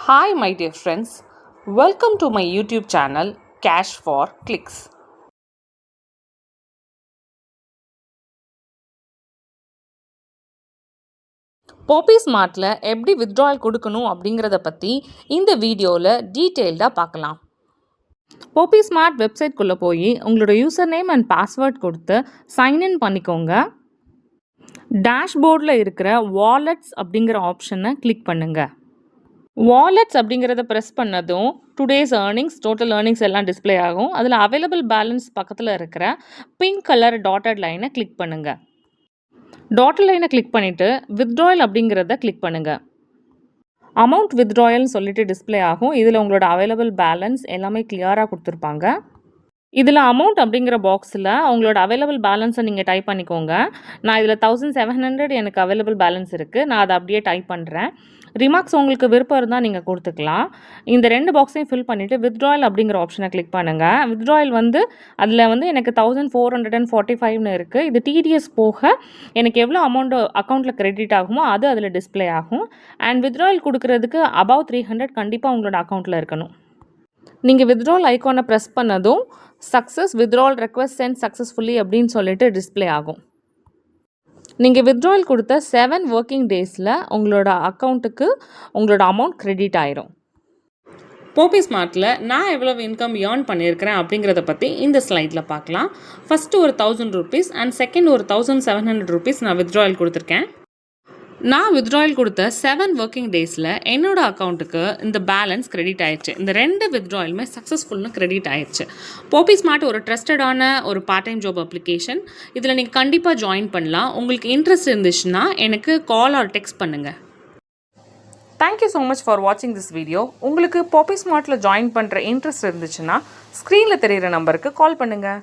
Hi my dear friends, welcome to my YouTube channel Cash for Clicks. Poppy Smartல எப்படி withdrawal கொடுக்கணும் அப்படிங்கிறத பற்றி இந்த வீடியோவில் டீட்டெயில்டாக பார்க்கலாம். Poppy Smart வெப்சைட்குள்ளே போய் உங்களோட யூசர் நேம் அண்ட் பாஸ்வேர்ட் கொடுத்து சைன்இன் பண்ணிக்கோங்க. டேஷ்போர்டில் இருக்கிற வாலெட்ஸ் அப்படிங்கிற ஆப்ஷனை கிளிக் பண்ணுங்கள். வாலெட்ஸ் அப்படிங்கிறத ப்ரெஸ் பண்ணதும் டுடேஸ் ஏர்னிங்ஸ் டோட்டல் ஏர்னிங்ஸ் எல்லாம் டிஸ்பிளே ஆகும். அதில் அவைலபிள் பேலன்ஸ் பக்கத்தில் இருக்கிற பிங்க் கலர் டாட்டட் லைனை கிளிக் பண்ணுங்கள். டாட்டட் லைனை கிளிக் பண்ணிவிட்டு வித்ட்ராயல் அப்படிங்கிறத கிளிக் பண்ணுங்கள். அமௌண்ட் வித்ட்ராயல்னு சொல்லிட்டு டிஸ்பிளே ஆகும். இதில் உங்களோட அவைலபிள் பேலன்ஸ் எல்லாமே கிளியராக கொடுத்துருப்பாங்க. இதில் அமௌண்ட் அப்படிங்கிற பாக்ஸில் உங்களோட அவைலபிள் பேலன்ஸை நீங்கள் டைப் பண்ணிக்கோங்க. நான் இதில் 1700 எனக்கு அவைலபிள் பேலன்ஸ் இருக்குது. நான் அதை அப்படியே டைப் பண்ணுறேன். ரிமார்க்ஸ் உங்களுக்கு விருப்பம் இருந்தால் நீங்கள் கொடுத்துக்கலாம். இந்த 2 பாக்ஸையும் ஃபில் பண்ணிவிட்டு வித்ட்ராயல் அப்படிங்கிற ஆப்ஷனை கிளிக் பண்ணுங்கள். வித்ட்ராயல் அதில் எனக்கு 1445ன்னு இருக்குது. இது டிடிஎஸ் போக எனக்கு எவ்வளோ அமௌண்ட் அக்கௌண்ட்டில் கிரெடிட் ஆகுமோ அது அதில் டிஸ்பிளே ஆகும். அண்ட் வித்ட்ராயல் கொடுக்குறதுக்கு above 300 கண்டிப்பாக உங்களோட அக்கௌண்ட்டில் இருக்கணும். நீங்கள் வித்ட்ரால் ஐக்கானை ப்ரெஸ் பண்ணதும் success withdraw request sent successfully அப்படின்னு சொல்லிட்டு டிஸ்பிளே ஆகும். நீங்கள் வித்ட்ரால் கொடுத்த 7 ஒர்க்கிங் டேஸில் உங்களோட அக்கௌண்ட்டுக்கு உங்களோட அமௌண்ட் கிரெடிட் ஆயிரும். போப்பி ஸ்மார்ட்டில் நான் எவ்வளவு இன்கம் ஏர்ன் பண்ணியிருக்கிறேன் அப்படிங்கிறத பற்றி இந்த ஸ்லைடில் பார்க்கலாம். ஃபஸ்ட்டு ஒரு 1000 rupees அண்ட் செகண்ட் ஒரு 1700 rupees நான் வித்ட்ராயல் கொடுத்துருக்கேன். நான் வித்ட்ராயல் கொடுத்த 7 ஒர்க்கிங் டேஸில் என்னோடய அக்கௌண்ட்டுக்கு இந்த பேலன்ஸ் கிரெடிட் ஆயிடுச்சு. இந்த 2 வித்ட்ராயலுமே சக்ஸஸ்ஃபுல்னு கிரெடிட் ஆயிடுச்சு. போப்பி ஸ்மார்ட் ஒரு ட்ரஸ்டடான ஒரு பார்ட் டைம் ஜாப் அப்ளிகேஷன். இதில் நீங்கள் கண்டிப்பாக ஜாயின் பண்ணலாம். உங்களுக்கு இன்ட்ரெஸ்ட் இருந்துச்சுன்னா எனக்கு கால் ஆர் டெக்ஸ்ட் பண்ணுங்கள். தேங்க்யூ ஸோ மச் ஃபார் வாட்சிங் திஸ் வீடியோ. உங்களுக்கு போப்பி ஸ்மார்ட்டில் ஜாயின் பண்ணுற இன்ட்ரெஸ்ட் இருந்துச்சுன்னா ஸ்க்ரீனில் தெரிகிற நம்பருக்கு கால் பண்ணுங்கள்.